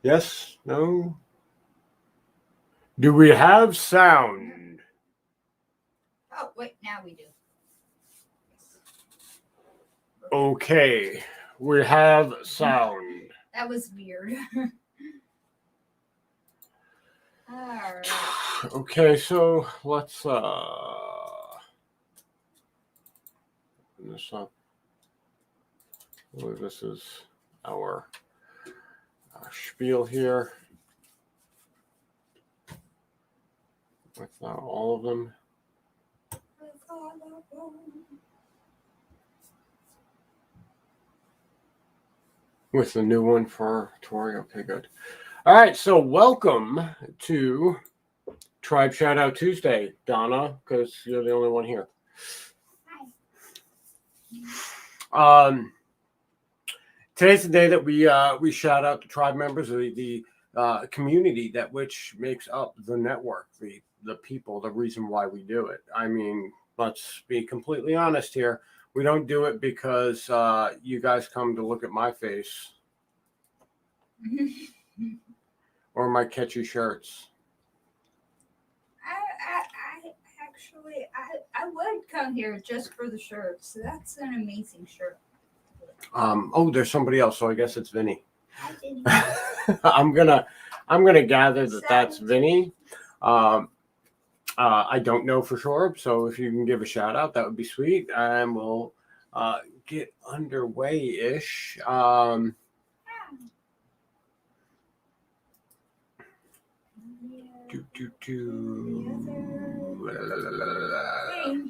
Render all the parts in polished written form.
Yes? No? Do we have sound? Oh, wait, now we do. Okay, we have sound. That was weird. All right. Okay, so let's open this up. Well, this is our spiel here. With all of them. With the new one for Tori. Okay, good. All right, so welcome to Tribe Shout Out Tuesday, Donna, because you're the only one here. Hi. Today's the day that we shout out the tribe members of the community that which makes up the network, the people, the reason why we do it. I mean, let's be completely honest here. We don't do it because you guys come to look at my face or my catchy shirts. I would come here just for the shirts. That's an amazing shirt. Oh, there's somebody else, so I guess it's Vinny. Hi, Vinny. I'm gonna gather that that's Vinny. I don't know for sure, so if you can give a shout out, that would be sweet, and we'll get underway ish. Thing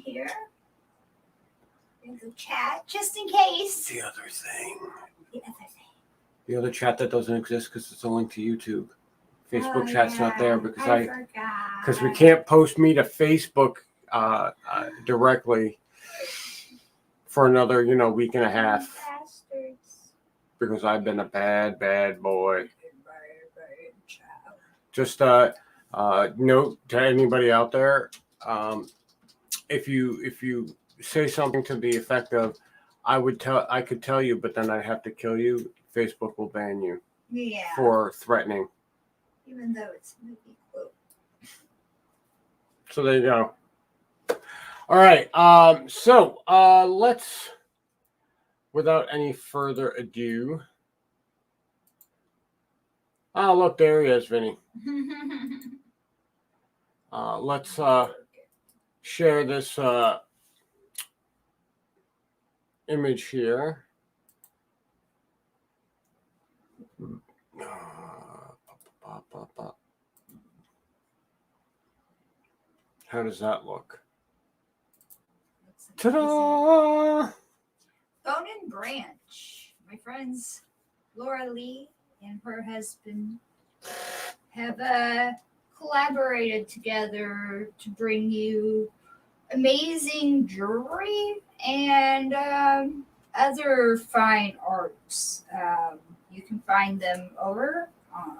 here. There's a chat just in case. The other thing. The other thing. The other chat that doesn't exist because it's a link to YouTube. Facebook chat's not there because we can't post me to Facebook directly for another week and a half. Bastards. Because I've been a bad boy. Just note to anybody out there, if you say something to the effect of, I could tell you, but then I'd have to kill you, Facebook will ban you. Yeah. For threatening. Even though it's a movie quote. So there you go. All right. So let's, without any further ado. Oh, look, there he is, Vinny. Let's share this image here. How does that look? Ta-da! Bone and Branch. My friends Laura Lee and her husband have collaborated together to bring you amazing jewelry and other fine arts. You can find them over on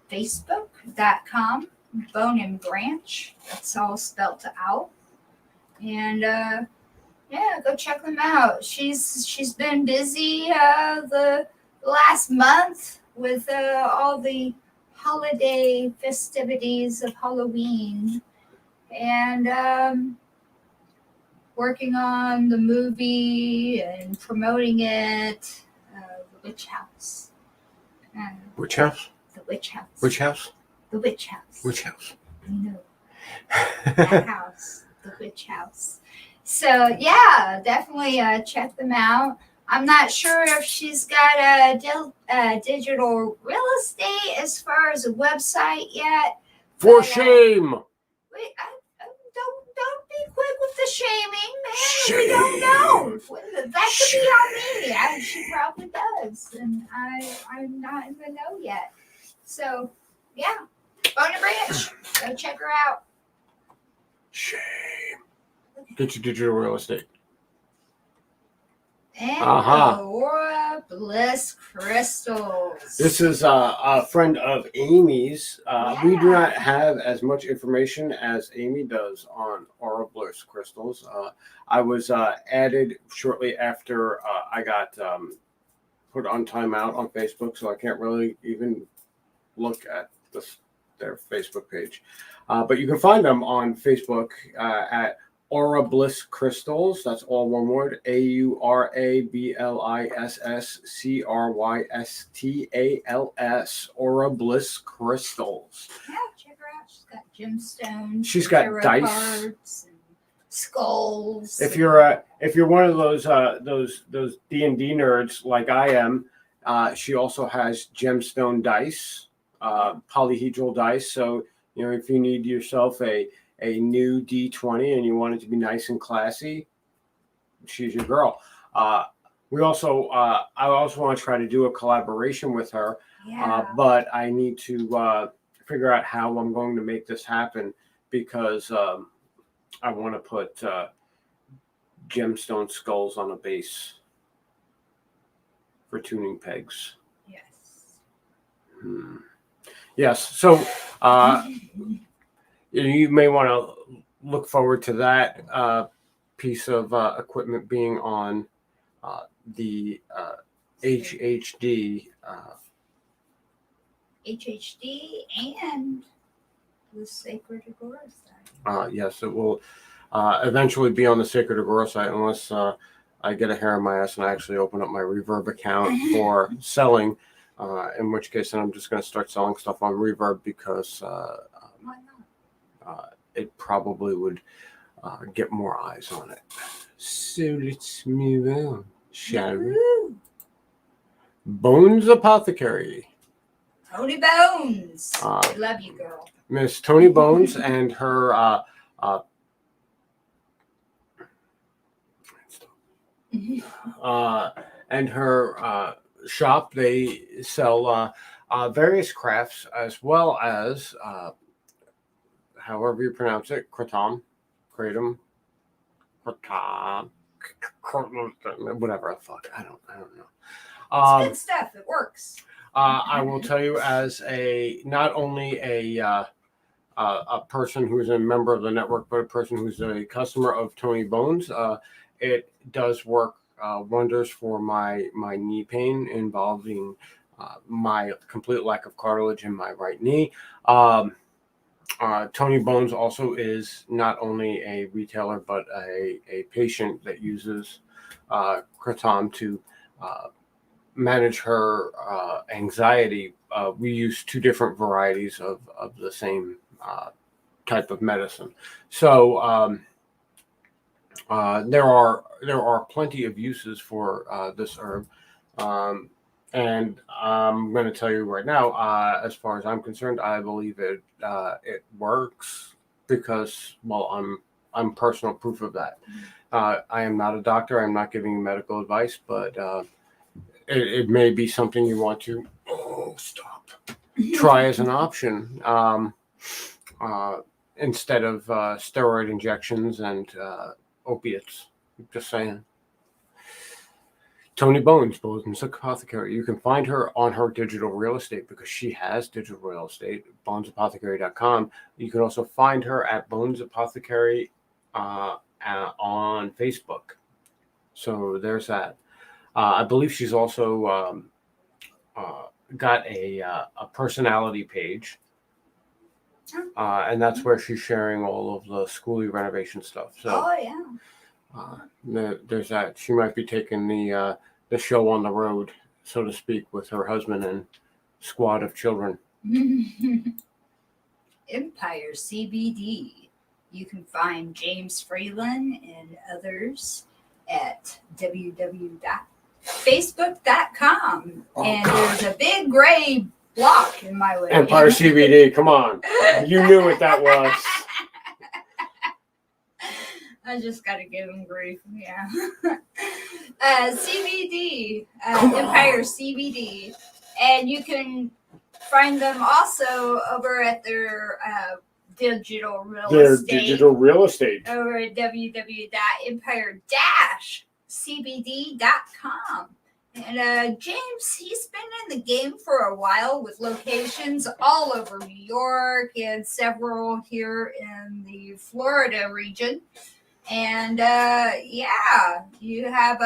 Facebook.com, Bone and Branch. That's all spelled out. And yeah, go check them out. She's been busy the last month with all the holiday festivities of Halloween and working on the movie and promoting it, The Witch House. Which house? The Witch House. Which house? The Witch House. Which house? No. That house. The Witch House. So yeah, definitely check them out. I'm not sure if she's got a digital real estate as far as a website yet. For but, shame. Wait, don't be quick with the shaming, man. Shame. We don't know. That could be on me. She probably does, and I'm not in the know yet. So yeah, Bone and Branch. Go check her out. Shame. Get your digital real estate. And Aurora Bliss Crystals. This is a friend of Amy's. We do not have as much information as Amy does on Aurora Bliss Crystals. I was added shortly after I got put on timeout on Facebook, so I can't really even look at their Facebook page. But you can find them on Facebook at Aura Bliss Crystals. That's all one word. AuraBlissCrystals. Aura Bliss Crystals. Yeah, check her out. She's got gemstones. She's got tarot dice. cards and skulls. If you're one of those D&D nerds like I am, she also has gemstone dice, polyhedral dice. So if you need yourself a new D20 and you want it to be nice and classy, she's your girl. I also want to try to do a collaboration with her, but I need to figure out how I'm going to make this happen, because I want to put gemstone skulls on a base for tuning pegs. Yes. Yes. So you may want to look forward to that piece of equipment being on the HHD. HHD and the Sacred Agora site. Yes, it will eventually be on the Sacred Agora site, unless I get a hair in my ass and I actually open up my Reverb account for selling. In which case, then I'm just going to start selling stuff on Reverb, because Why not? it probably would get more eyes on it. So let's move on, shall we? Woo! Bones Apothecary. Tony Bones. I love you, girl. Miss Tony Bones and her shop. They sell various crafts, as well as however you pronounce it, kratom, whatever the fuck. I don't know. It's good stuff. It works. I will tell you, as not only a person who's a member of the network, but a person who's a customer of Tony Bones, it does work wonders for my knee pain, involving my complete lack of cartilage in my right knee. Tony Bones also is not only a retailer, but a patient that uses kratom to manage her anxiety. We use two different varieties of the same type of medicine. So there are plenty of uses for this herb. And I'm going to tell you right now, as far as I'm concerned, I believe it works, because, well, I'm personal proof of that. I am not a doctor. I'm not giving you medical advice, but it may be something you want to try as an option, instead of steroid injections and opiates. Just saying. Tony Bones, Bones Apothecary. You can find her on her digital real estate, because she has digital real estate, bonesapothecary.com. You can also find her at Bones Apothecary on Facebook. So there's that. I believe she's also got a personality page, and that's where she's sharing all of the schoolie renovation stuff. So, there's that. She might be taking the show on the road, so to speak, with her husband and squad of children. Empire CBD. You can find James Freeland and others at www.facebook.com. And there's a big gray block in my way. Empire CBD, come on. You knew what that was. I just got to give him grief. Yeah. CBD, Empire CBD. And you can find them also over at their digital real estate over at www.empire-cbd.com. And James, he's been in the game for a while, with locations all over New York and several here in the Florida region. And you have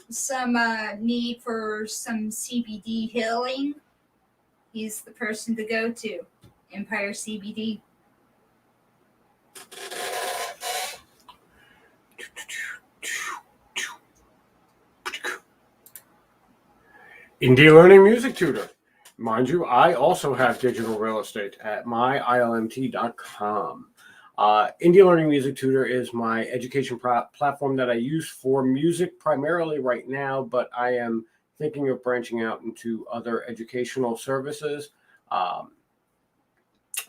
some need for some CBD healing, he's the person to go to. Empire CBD. Indie Learning Music Tutor. Mind you, I also have digital real estate at myilmt.com. Indie Learning Music Tutor is my education platform that I use for music primarily right now, but I am thinking of branching out into other educational services,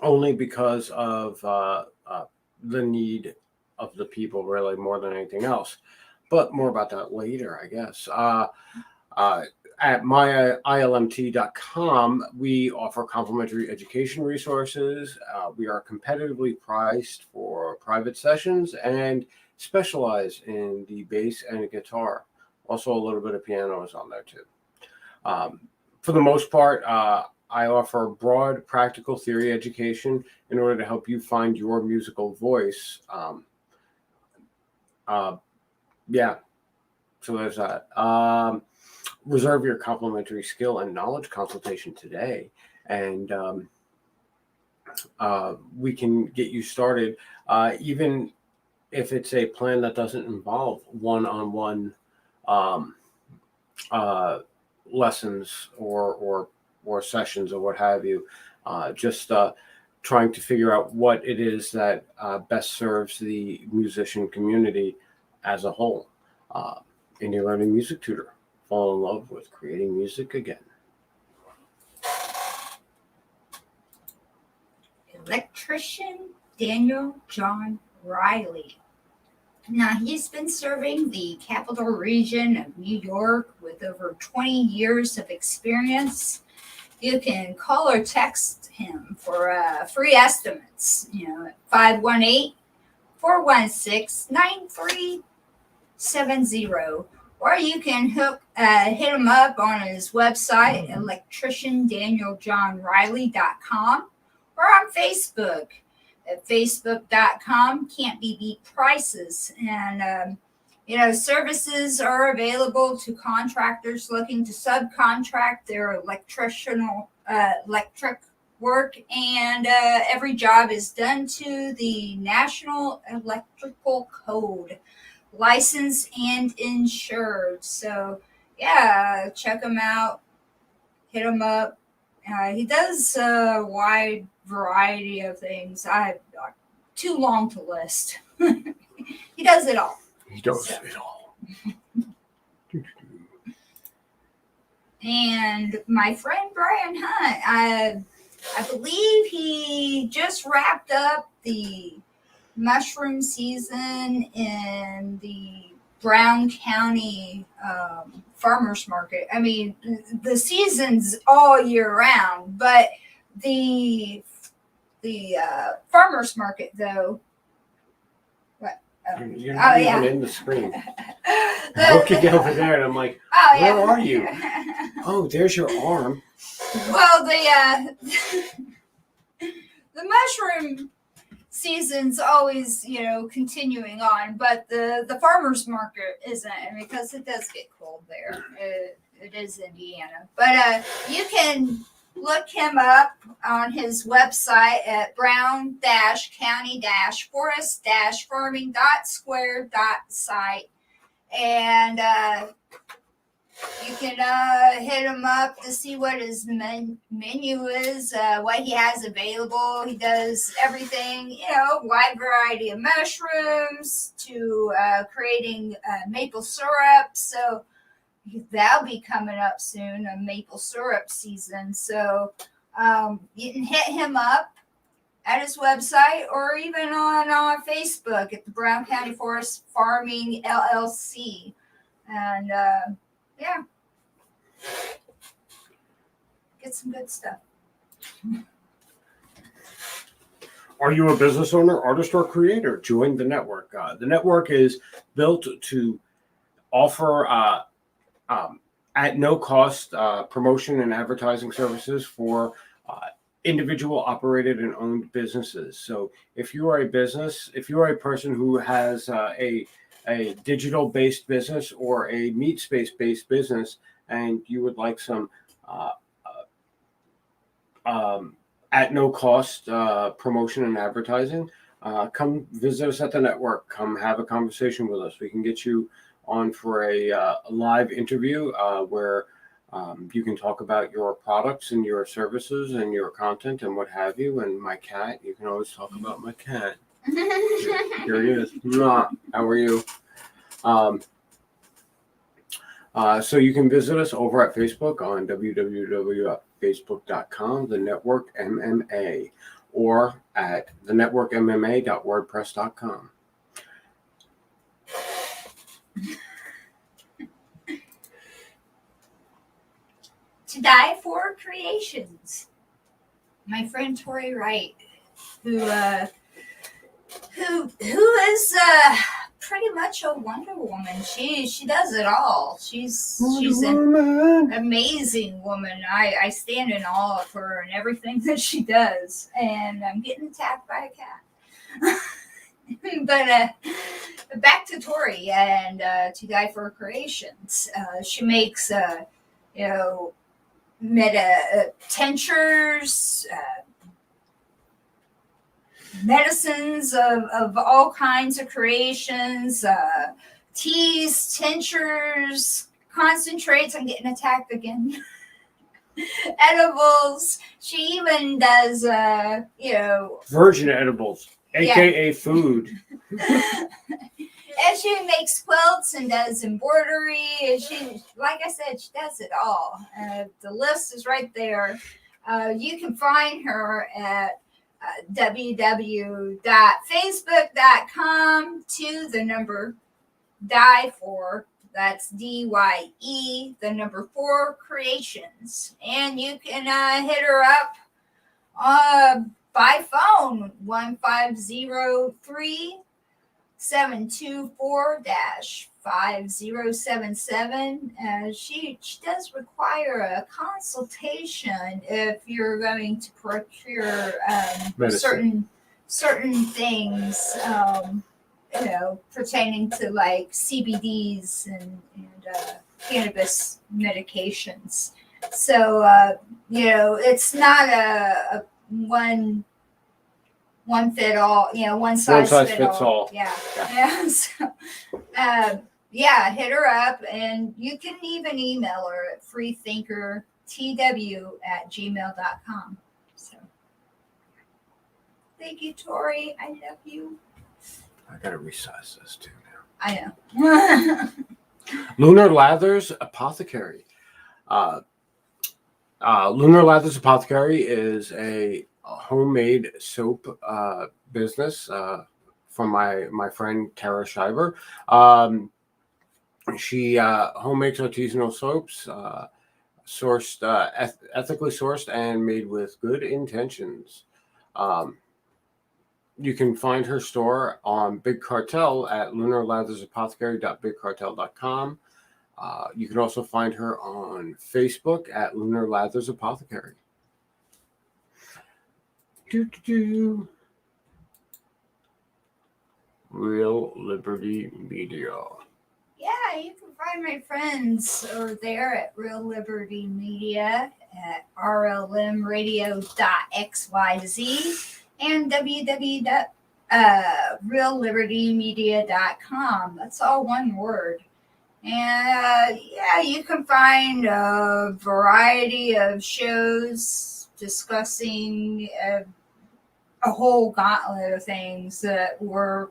only because of the need of the people, really, more than anything else. But more about that later, I guess. At myilmt.com, we offer complimentary education resources. We are competitively priced for private sessions and specialize in the bass and guitar. Also, a little bit of piano is on there too. For the most part, I offer broad practical theory education in order to help you find your musical voice. Yeah, so there's that. Reserve your complimentary skill and knowledge consultation today, and we can get you started, even if it's a plan that doesn't involve one-on-one lessons or sessions or what have you. Just trying to figure out what it is that best serves the musician community as a whole. Indie Learning Music Tutor. Fall in love with creating music again. Electrician Daniel John Riley. Now, he's been serving the capital region of New York with over 20 years of experience. You can call or text him for free estimates, at 518-416-9370. Or you can hit him up on his website, electriciandanieljohnriley.com, or on Facebook at facebook.com, Can't Be Beat Prices. And, services are available to contractors looking to subcontract their electric work. And every job is done to the National Electrical Code, licensed and insured. So yeah, check him out, hit him up. He does a wide variety of things. Too long to list. He does it all. He does it all. And my friend Brian Hunt, I believe he just wrapped up the mushroom season in the Brown County farmers market. I mean, the season's all year round, but the farmers market, though. What? You're not even in the screen. I'm looking over there, and I'm like, where are you? Oh, there's your arm. Well, the mushroom season's always, continuing on, but the farmers market isn't, because it does get cold there. It is Indiana, but you can look him up on his website at brown-county-forest-farming.square.site, and you can hit him up to see what his menu is, what he has available. He does everything, wide variety of mushrooms to creating maple syrup. So that'll be coming up soon, a maple syrup season. So you can hit him up at his website, or even on Facebook at the Brown County Forest Farming LLC. And yeah, get some good stuff. Are you a business owner, artist, or creator? Join the network. The network is built to offer at no cost promotion and advertising services for individual operated and owned businesses. So if you are a business, if you are a person who has a digital based business or a meat space based business, and you would like some uh, at no cost promotion and advertising, come visit us at the network. Come have a conversation with us. We can get you on for a live interview where you can talk about your products and your services and your content and what have you. And my cat, you can always talk about my cat. Here he is. Mwah. How are you? So you can visit us over at Facebook on www.facebook.com, the network MMA, or at thenetworkmma.wordpress.com. To Die For Creations. My friend Tori Wright, who is pretty much a Wonder Woman. She does it all. She's an amazing woman. I stand in awe of her and everything that she does. And I'm getting attacked by a cat. But back to Tori and To Die For Creations. She makes tinctures, medicines of all kinds of creations, teas, tinctures, concentrates. I'm getting attacked again. Edibles. She even does, virgin edibles, aka food. And she makes quilts and does embroidery. And she, like I said, she does it all. The list is right there. You can find her at www.facebook.com to the number Die For. That's DYE, the number 4 creations. And you can hit her up by phone, 1503-724-5077. She does require a consultation if you're going to procure certain things, pertaining to like CBDs and cannabis medications. So it's not a one fit all, one size fits all. Yeah. So, hit her up, and you can even email her at freethinkertw@gmail.com. So, thank you, Tori. I love you. I gotta resize this too now. I know. Lunar Lathers Apothecary. Lunar Lathers Apothecary is a homemade soap business from my friend Tara Shiver. She homemakes artisanal soaps, ethically sourced and made with good intentions. You can find her store on Big Cartel at lunarlathersapothecary.bigcartel.com. You can also find her on Facebook at Lunar Lathers Apothecary. Real Liberty Media. Yeah, you can find my friends over there at Real Liberty Media at rlmradio.xyz and www.reallibertymedia.com. That's all one word. And you can find a variety of shows discussing a whole gauntlet of things that we're,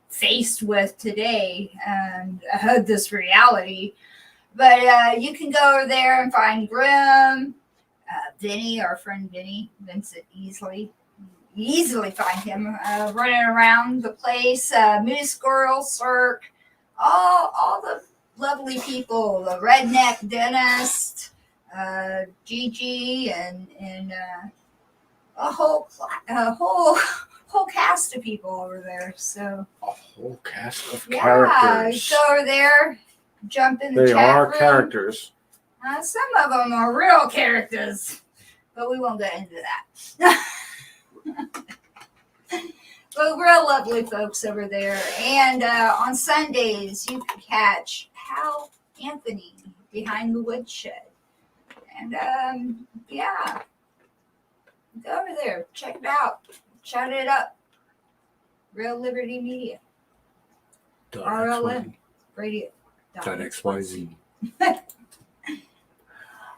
faced with today and this reality. But you can go over there and find Grim, Vinny, our friend Vinny, Vincent Easley. Easily find him running around the place. Moose Girl, Cirque, all the lovely people, the redneck dentist, Gigi, and a whole cast of people over there. So a whole cast of characters. Go over there, jump in the chat room. They are characters. Some of them are real characters, but we won't get into that. But real lovely folks over there. And on Sundays, you can catch Hal Anthony behind the woodshed. And yeah, go over there, check it out, shout it up. Real Liberty Media. RLM Radio. .xyz.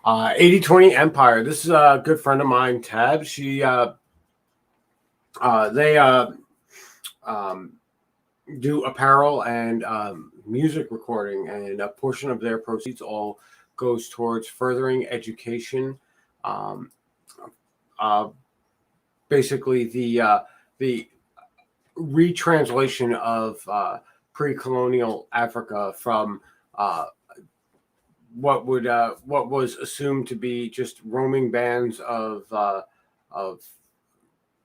80/20 Empire. This is a good friend of mine, Tab. She they do apparel and music recording, and a portion of their proceeds all goes towards furthering education. Basically, the retranslation of pre-colonial Africa from what was assumed to be just roaming bands of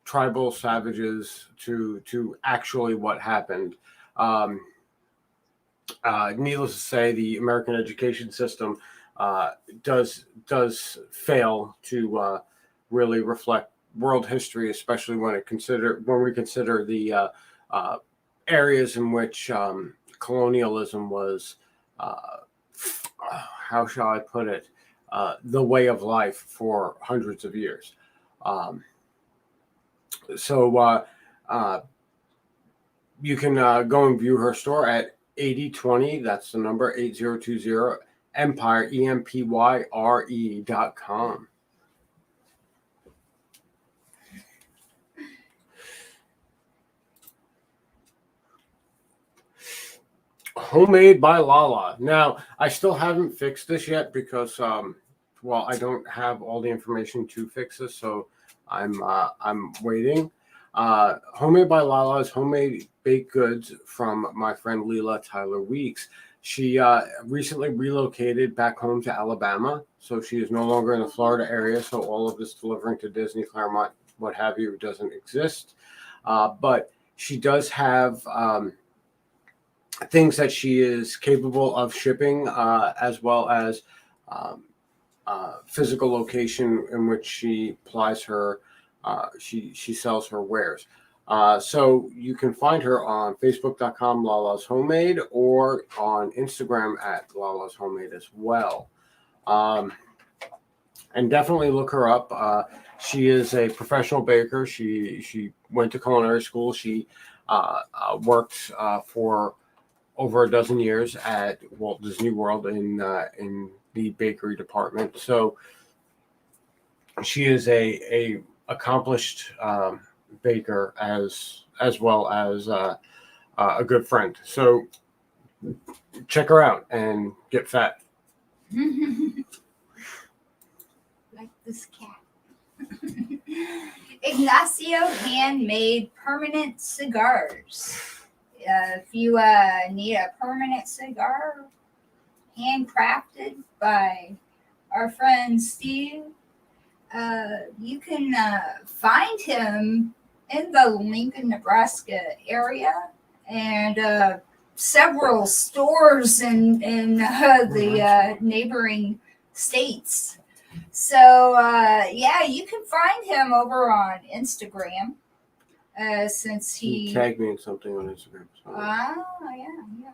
tribal savages to actually what happened. Needless to say, the American education system does fail to really reflect world history, especially when we consider the areas in which colonialism was, how shall I put it, the way of life for hundreds of years. So you can go and view her store at 80/20. That's the number 8020 Empire EMPYRE.com. Homemade by Lala. Now, I still haven't fixed this yet because, well, I don't have all the information to fix this, so I'm waiting. Homemade by Lala is homemade baked goods from my friend Leela Tyler Weeks. She recently relocated back home to Alabama, so she is no longer in the Florida area, so all of this delivering to Disney, Claremont, what have you, doesn't exist. But she does have things that she is capable of shipping, as well as physical location in which she applies her, she sells her wares. So you can find her on Facebook.com, Lala's Homemade, or on Instagram at Lala's Homemade as well. And definitely look her up. She is a professional baker. She went to culinary school. She worked for over a dozen years at Walt Disney World in the bakery department. So she is a accomplished baker as well as a good friend. So check her out and get fat. Like this cat. Ignacio Handmade Permanent Cigars. If you need a permanent cigar handcrafted by our friend Steve, you can find him in the Lincoln, Nebraska area, and several stores in the neighboring states. So yeah, you can find him over on Instagram. Since he tagged me in something on Instagram. So. Yeah.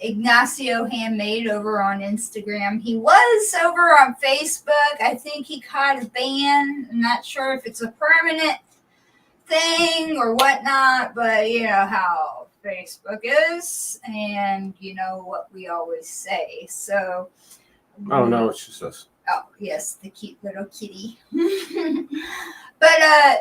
Ignacio Handmade over on Instagram. He was over on Facebook. I think he caught a ban. I'm not sure if it's a permanent thing or whatnot, but you know how Facebook is, and you know what we always say. So. Oh no, it's just us. Oh yes, the cute little kitty. But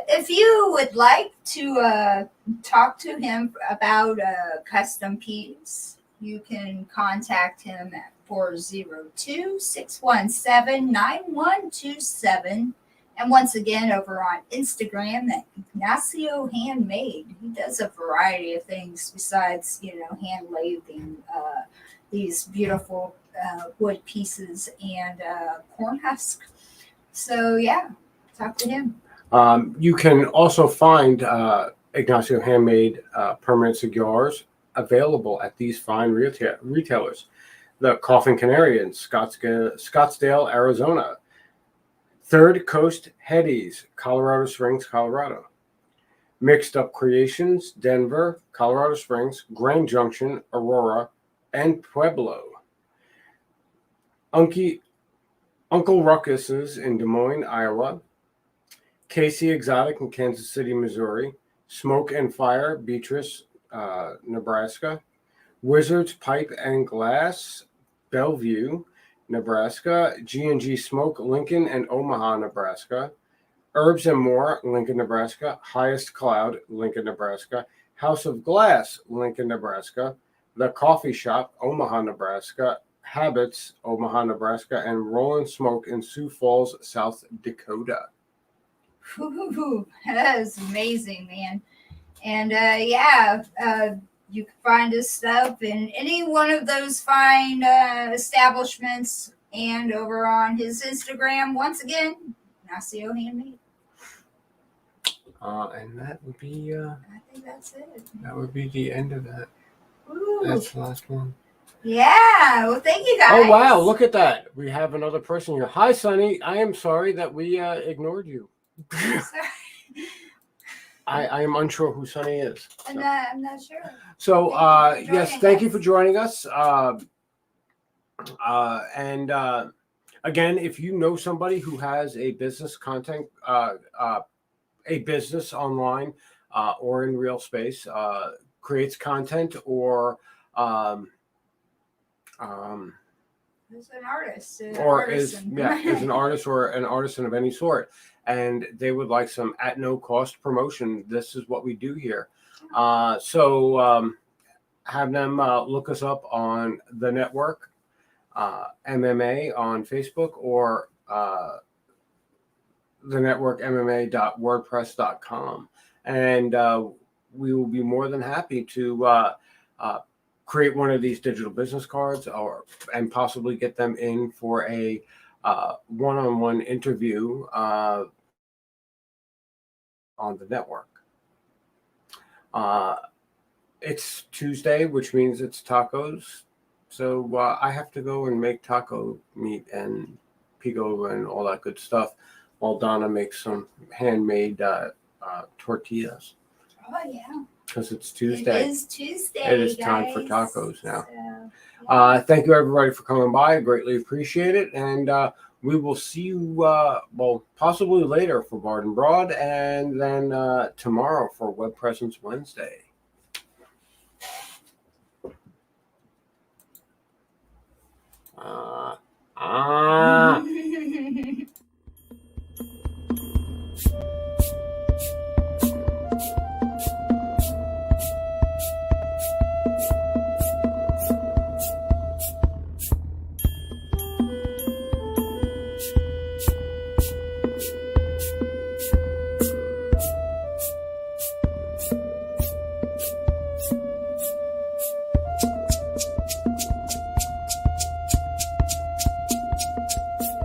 if you would like to talk to him about a custom piece, you can contact him at 402-617-9127. And once again, over on Instagram at Ignacio Handmade. He does a variety of things besides, hand lathing these beautiful wood pieces and corn husk. So yeah, talk to him. You can also find Ignacio Handmade permanent cigars available at these fine retailers. The Coffin Canary in Scottsdale, Arizona. Third Coast Headies, Colorado Springs, Colorado. Mixed Up Creations, Denver, Colorado Springs, Grand Junction, Aurora, and Pueblo. Uncle Ruckus's in Des Moines, Iowa. Casey Exotic in Kansas City, Missouri. Smoke and Fire, Beatrice, Nebraska. Wizards Pipe and Glass, Bellevue, Nebraska. G&G Smoke, Lincoln and Omaha, Nebraska. Herbs and More, Lincoln, Nebraska. Highest Cloud, Lincoln, Nebraska. House of Glass, Lincoln, Nebraska. The Coffee Shop, Omaha, Nebraska. Habits, Omaha, Nebraska. And Rollin' Smoke in Sioux Falls, South Dakota. Ooh, that is amazing, man. And you can find his stuff in any one of those fine establishments and over on his Instagram. Once again, Nacio Handmade. And that would be I think that's it. that would be the end of that. Ooh. That's the last one. Yeah. Well, thank you guys. Oh wow, look at that. We have another person here. Hi Sonny. I am sorry that we ignored you. I am unsure who Sonny is. I'm not sure. So Thank you for yes, joining thank you us. for joining us. And again, if you know somebody who has a business content, a business online or in real space, creates content or Who's an artist? or is an artist or an artisan of any sort, and they would like some at no cost promotion, this is what we do here. So have them look us up on the network, MMA on Facebook, or the network MMA.wordpress.com, and we will be more than happy to create one of these digital business cards and possibly get them in for a one-on-one interview on the network. It's Tuesday, which means it's tacos. So I have to go and make taco meat and pico and all that good stuff while Donna makes some handmade tortillas. Oh, yeah. Because it's Tuesday. It is Tuesday. It is time guys. for tacos now. So, yeah. Thank you, everybody, for coming by. I greatly appreciate it. And we will see you, possibly later for Bard and Broad, and then tomorrow for Web Presence Wednesday.